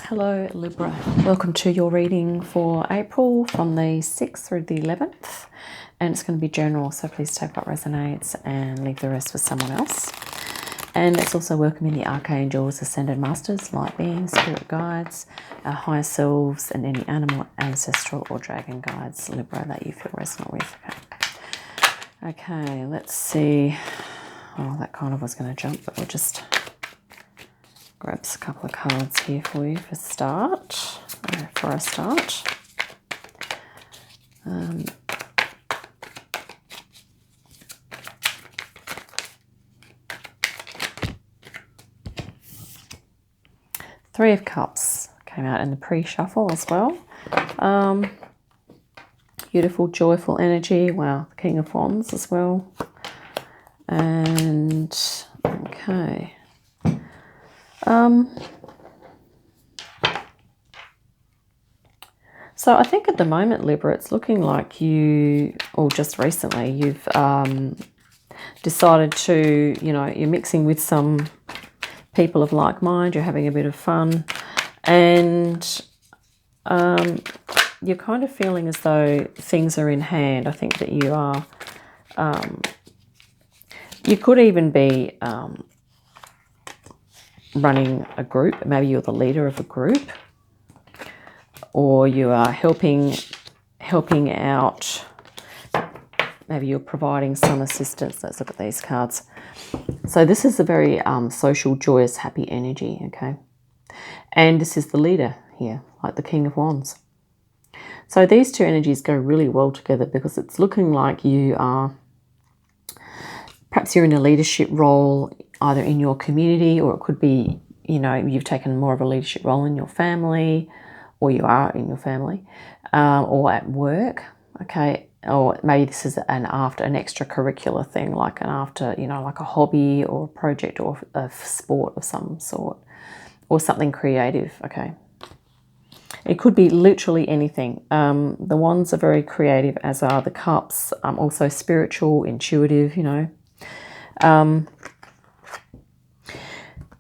Hello Libra, welcome to your reading for April from the 6th through the 11th, and it's going to be general, so please take what resonates and leave the rest for someone else. And it's also welcoming the archangels, ascended masters, light beings, spirit guides, our higher selves, and any animal, ancestral or dragon guides, Libra, that you feel resonant with. Okay, let's see. Oh, that kind of was going to jump, but we'll just grab a couple of cards here for you for a start. Three of Cups came out in the pre-shuffle as well. Beautiful, joyful energy. Wow, the King of Wands as well. And okay. So I think at the moment, Libra, it's looking like you, or just recently, you've decided to, you're mixing with some people of like mind, you're having a bit of fun, and you're kind of feeling as though things are in hand. I think that you are, you could even be running a group. Maybe you're the leader of a group, or you are helping out. Maybe you're providing some assistance. Let's look at these cards. So this is a very social, joyous, happy energy, okay? And this is the leader here, like the King of Wands. So these two energies go really well together because it's looking like you are, perhaps you're in a leadership role, either in your community, or it could be, you've taken more of a leadership role in your family, or you are in your family, or at work, okay? Or maybe this is an extracurricular thing, like like a hobby or a project or a sport of some sort, or something creative, okay? It could be literally anything. The Wands are very creative, as are the Cups, also spiritual, intuitive,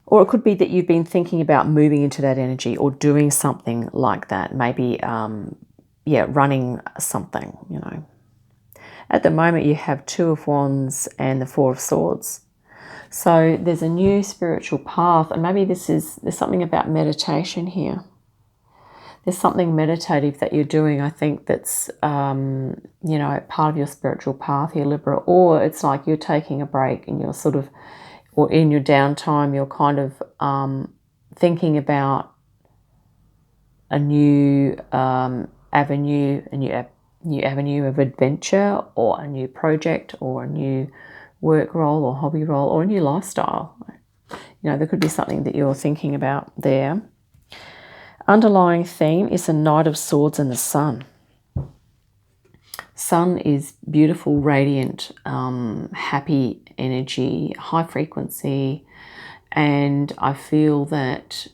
Or it could be that you've been thinking about moving into that energy or doing something like that. Maybe, running something, At the moment, you have Two of Wands and the Four of Swords. So there's a new spiritual path, and maybe there's something about meditation here. There's something meditative that you're doing, I think, that's, part of your spiritual path here, Libra. Or it's like you're taking a break and you're sort of, or in your downtime, you're kind of thinking about a new avenue, new avenue of adventure, or a new project, or a new work role or hobby role, or a new lifestyle. There could be something that you're thinking about there. Underlying theme is the Knight of Swords and the Sun. Sun is beautiful, radiant, happy energy, high frequency, and I feel that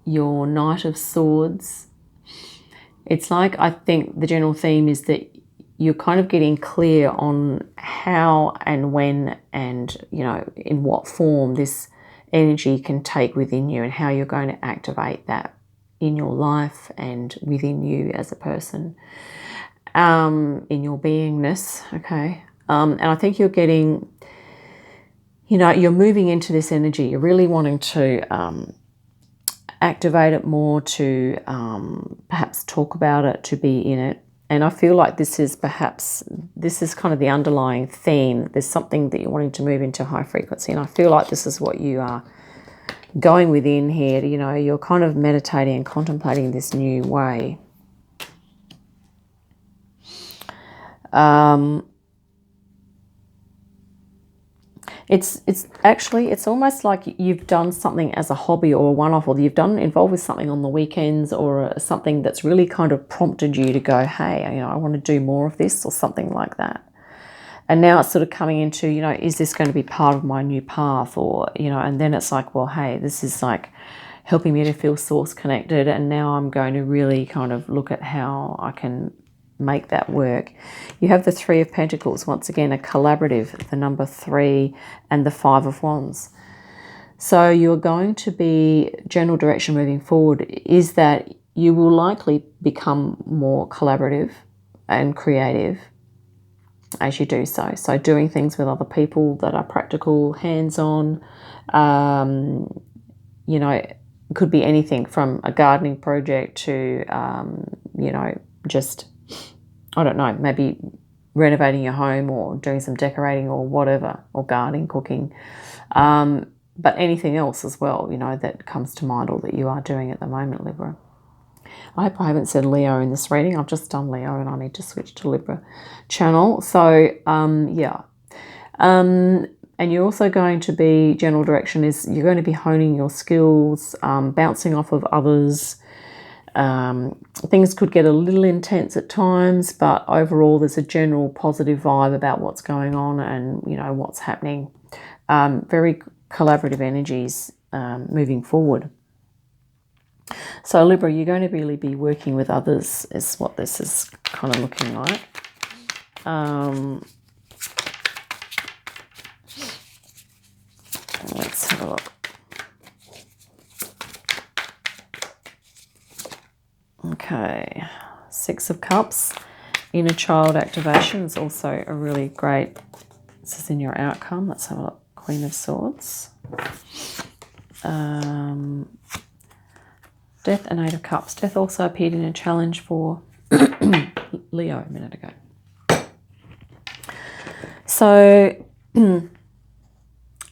your Knight of Swords, it's like, I think the general theme is that you're kind of getting clear on how and when and, in what form this energy can take within you, and how you're going to activate that in your life and within you as a person, in your beingness, okay? And I think you're getting, you're moving into this energy. You're really wanting to activate it more, to perhaps talk about it, to be in it. And I feel like this is kind of the underlying theme. There's something that you're wanting to move into high frequency, and I feel like this is what you are going within here. You're kind of meditating and contemplating this new way. It's almost like you've done something as a hobby or a one-off, or you've involved with something on the weekends, or something that's really kind of prompted you to go, hey, I want to do more of this, or something like that. And now it's sort of coming into, is this going to be part of my new path? Or, and then it's like, well, hey, this is like helping me to feel source connected. And now I'm going to really kind of look at how I can make that work. You have the Three of Pentacles, once again, a collaborative, the number 3, and the Five of Wands. So you're going to be, general direction moving forward is that you will likely become more collaborative and creative as you do so. So doing things with other people that are practical, hands-on, you know, it could be anything from a gardening project to, you know, just, I don't know, maybe renovating your home or doing some decorating or whatever, or gardening, cooking, but anything else as well, you know, that comes to mind or that you are doing at the moment, Libra. I hope I haven't said Leo in this reading. I've just done Leo and I need to switch to Libra channel. So, yeah. And you're also going to be, general direction is you're going to be honing your skills, bouncing off of others. Things could get a little intense at times, but overall there's a general positive vibe about what's going on and, you know, what's happening. Very collaborative energies moving forward. So Libra, you're going to really be working with others is what this is kind of looking like. Let's have a look. Okay, Six of Cups. Inner child activation is also a really great, this is in your outcome. Let's have a look. Queen of Swords. Death and Eight of Cups. Death also appeared in a challenge for Leo a minute ago. So,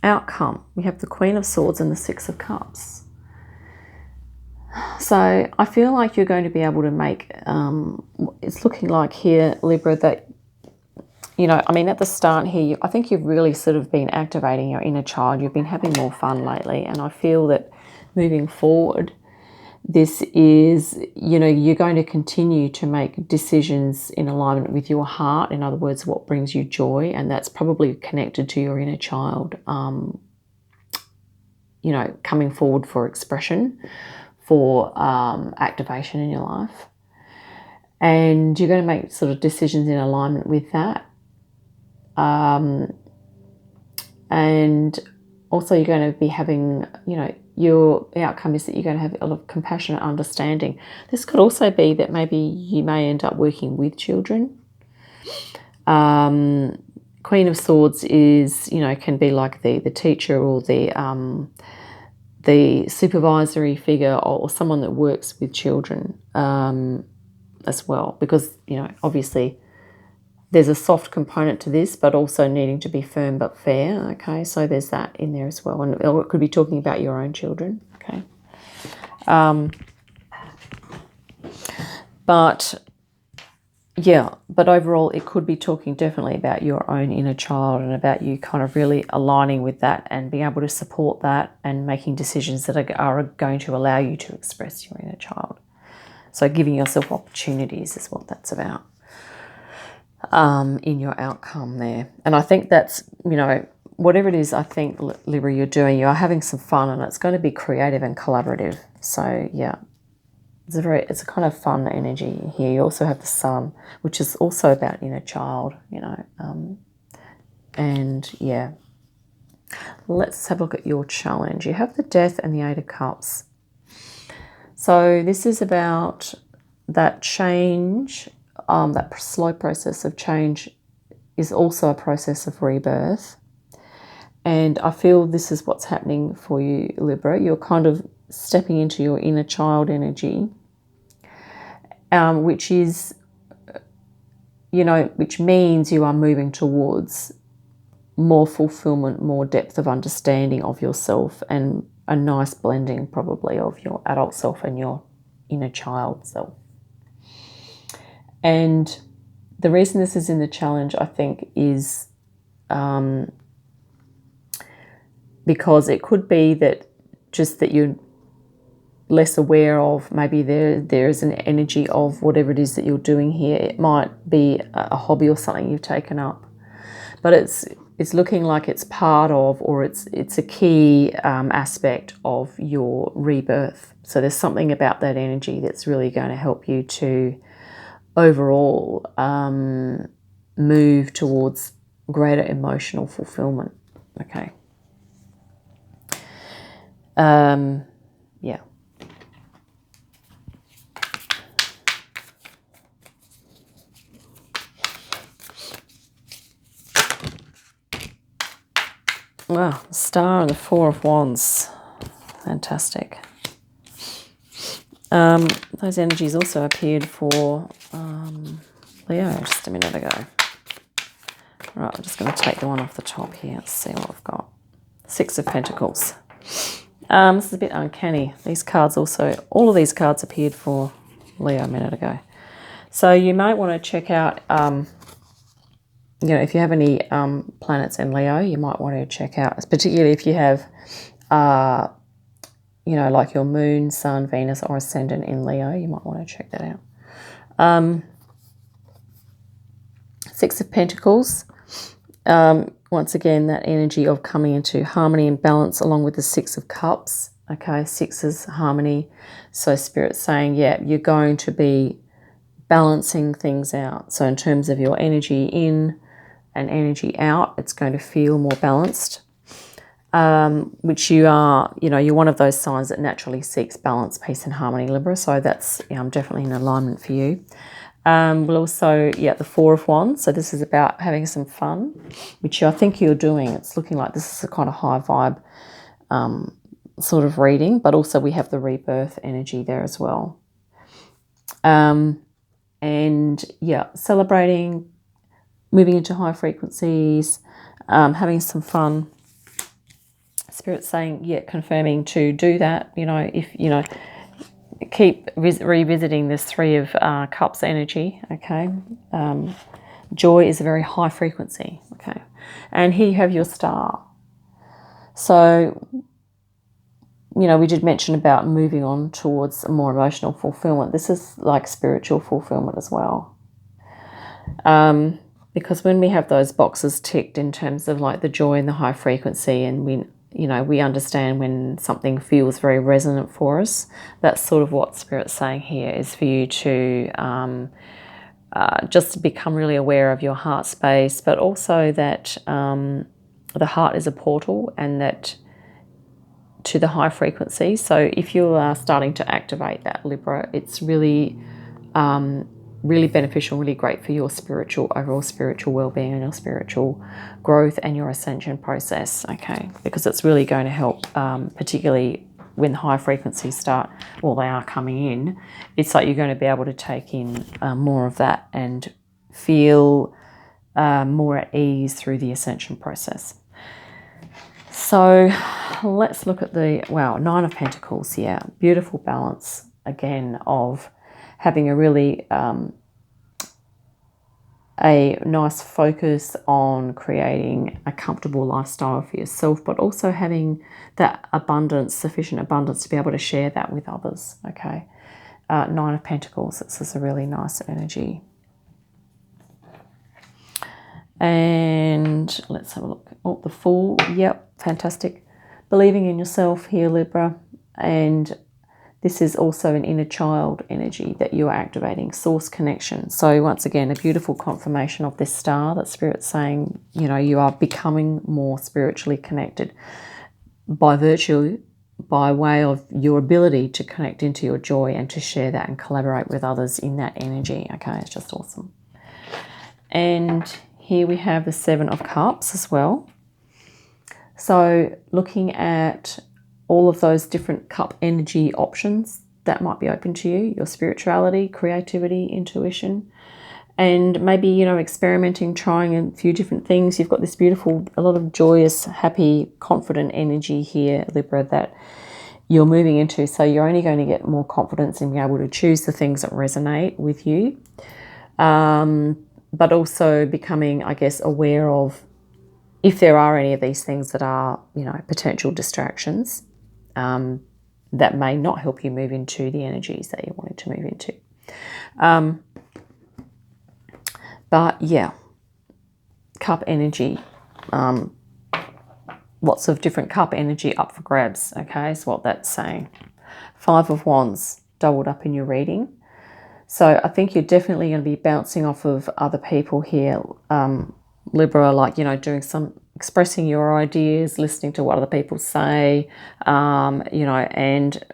outcome. We have the Queen of Swords and the Six of Cups. So, I feel like you're going to be able to make, it's looking like here, Libra, that, you know, I mean, at the start here, I think you've really sort of been activating your inner child. You've been having more fun lately. And I feel that moving forward, this is, you know, you're going to continue to make decisions in alignment with your heart. In other words, what brings you joy. And that's probably connected to your inner child, you know, coming forward for expression, for activation in your life. And you're going to make sort of decisions in alignment with that. And also you're going to be having, you know, your outcome is that you're going to have a lot of compassionate understanding. This could also be that maybe you may end up working with children. Queen of Swords is, you know, can be like the teacher or the supervisory figure or someone that works with children as well. Because, you know, obviously there's a soft component to this, but also needing to be firm but fair, okay? So there's that in there as well. And it could be talking about your own children, okay? But, yeah, but overall it could be talking definitely about your own inner child and about you kind of really aligning with that and being able to support that and making decisions that are going to allow you to express your inner child. So giving yourself opportunities is what that's about. In your outcome there. And I think that's, you know, whatever it is, I think, Libra, you're doing, you are having some fun and it's going to be creative and collaborative. So, yeah, it's a kind of fun energy here. You also have the Sun, which is also about inner child, you know. And, yeah. Let's have a look at your challenge. You have the Death and the Eight of Cups. So this is about that change. That slow process of change is also a process of rebirth. And I feel this is what's happening for you, Libra. You're kind of stepping into your inner child energy, which is, you know, which means you are moving towards more fulfillment, more depth of understanding of yourself, and a nice blending probably of your adult self and your inner child self. And the reason this is in the challenge, I think, is because it could be that just that you're less aware of, maybe there is an energy of whatever it is that you're doing here. It might be a hobby or something you've taken up, but it's looking like it's part of, or it's a key aspect of your rebirth. So there's something about that energy that's really going to help you to overall move towards greater emotional fulfillment. Okay. Yeah. Wow, the Star and the Four of Wands. Fantastic. Those energies also appeared for Leo just a minute ago. Right, I'm just going to take the one off the top here. Let's see what we've got. Six of Pentacles. This is a bit uncanny. These cards also, all of these cards appeared for Leo a minute ago. So you might want to check out, you know, if you have any planets in Leo, you might want to check out, particularly if you have, you know, like your moon, sun, Venus, or ascendant in Leo, you might want to check that out. Six of Pentacles. Once again, that energy of coming into harmony and balance along with the Six of Cups. Okay, six is harmony. So Spirit's saying, yeah, you're going to be balancing things out. So in terms of your energy in and energy out, it's going to feel more balanced. Which you are, you know, you're one of those signs that naturally seeks balance, peace and harmony, Libra. So that's definitely in alignment for you. We'll also, the Four of Wands. So this is about having some fun, which I think you're doing. It's looking like this is a kind of high vibe sort of reading, but also we have the rebirth energy there as well. And yeah, celebrating, moving into high frequencies, having some fun. Spirit's saying, yeah, confirming to do that. You know, if, you know, keep revisiting this Three of Cups energy, okay? Joy is a very high frequency, okay? And here you have your Star. So, you know, we did mention about moving on towards a more emotional fulfillment. This is like spiritual fulfillment as well. Because when we have those boxes ticked in terms of like the joy and the high frequency, and we, you know, we understand when something feels very resonant for us, that's sort of what Spirit's saying here, is for you to just become really aware of your heart space, but also that the heart is a portal, and that to the high frequency. So if you are starting to activate that, Libra, it's really really beneficial, really great for your overall spiritual well-being and your spiritual growth and your ascension process, okay? Because it's really going to help, particularly when the high frequencies start, well, they are coming in. It's like you're going to be able to take in more of that and feel more at ease through the ascension process. So let's look at the, wow, Nine of Pentacles, yeah. Beautiful balance, again, of having a really a nice focus on creating a comfortable lifestyle for yourself, but also having that abundance, sufficient abundance to be able to share that with others, okay? Nine of Pentacles, this is a really nice energy. And let's have a look. Oh, the Fool, yep, fantastic. Believing in yourself here, Libra, and this is also an inner child energy that you are activating, source connection. So once again, a beautiful confirmation of this Star, that Spirit's saying, you know, you are becoming more spiritually connected by way of your ability to connect into your joy and to share that and collaborate with others in that energy. Okay, it's just awesome. And here we have the Seven of Cups as well. So looking at all of those different cup energy options that might be open to you, your spirituality, creativity, intuition, and maybe, you know, experimenting, trying a few different things. You've got this beautiful, a lot of joyous, happy, confident energy here, Libra, that you're moving into. So you're only going to get more confidence in being able to choose the things that resonate with you, but also becoming, I guess, aware of if there are any of these things that are, you know, potential distractions that may not help you move into the energies that you're wanting to move into. But yeah, cup energy, lots of different cup energy up for grabs, okay, is what that's saying. Five of Wands doubled up in your reading. So I think you're definitely going to be bouncing off of other people here, Libra, like, you know, doing some expressing your ideas, listening to what other people say, you know, and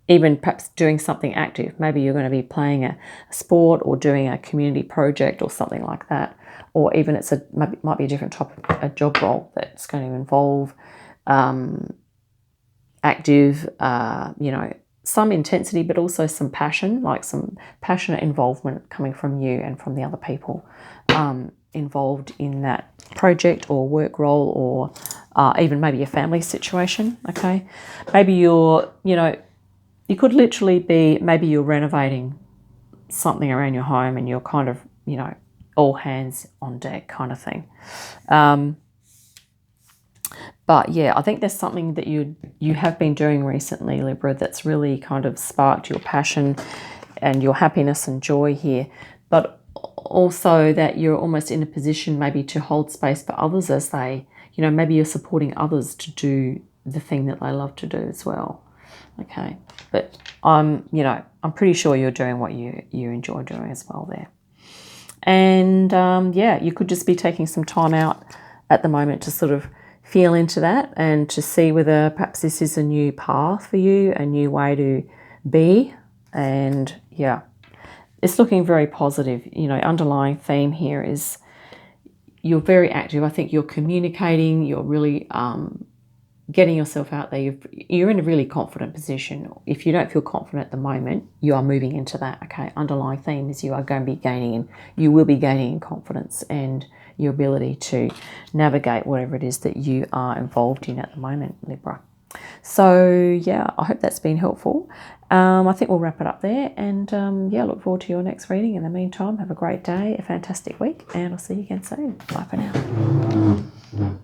even perhaps doing something active. Maybe you're going to be playing a sport or doing a community project or something like that. Or even it's might be a different type of a job role that's going to involve active, you know, some intensity, but also some passion, like some passionate involvement coming from you and from the other people involved in that project or work role, or even maybe a family situation. Okay, maybe you're, you know, you could literally be, maybe you're renovating something around your home and you're kind of, you know, all hands on deck kind of thing. But yeah, I think there's something that you have been doing recently, Libra, that's really kind of sparked your passion and your happiness and joy here. But also that you're almost in a position maybe to hold space for others as they, you know, maybe you're supporting others to do the thing that they love to do as well. Okay, but you know, I'm pretty sure you're doing what you enjoy doing as well there. And yeah, you could just be taking some time out at the moment to sort of feel into that and to see whether perhaps this is a new path for you, a new way to be. And yeah, it's looking very positive. You know, underlying theme here is you're very active. I think you're communicating, you're really getting yourself out there. You're in a really confident position. If you don't feel confident at the moment, you are moving into that. Okay, underlying theme is you are going to be gaining, you will be gaining in confidence and your ability to navigate whatever it is that you are involved in at the moment, Libra. So yeah, I hope that's been helpful. I think we'll wrap it up there, and yeah, look forward to your next reading. In the meantime, have a great day, a fantastic week, and I'll see you again soon. Bye for now.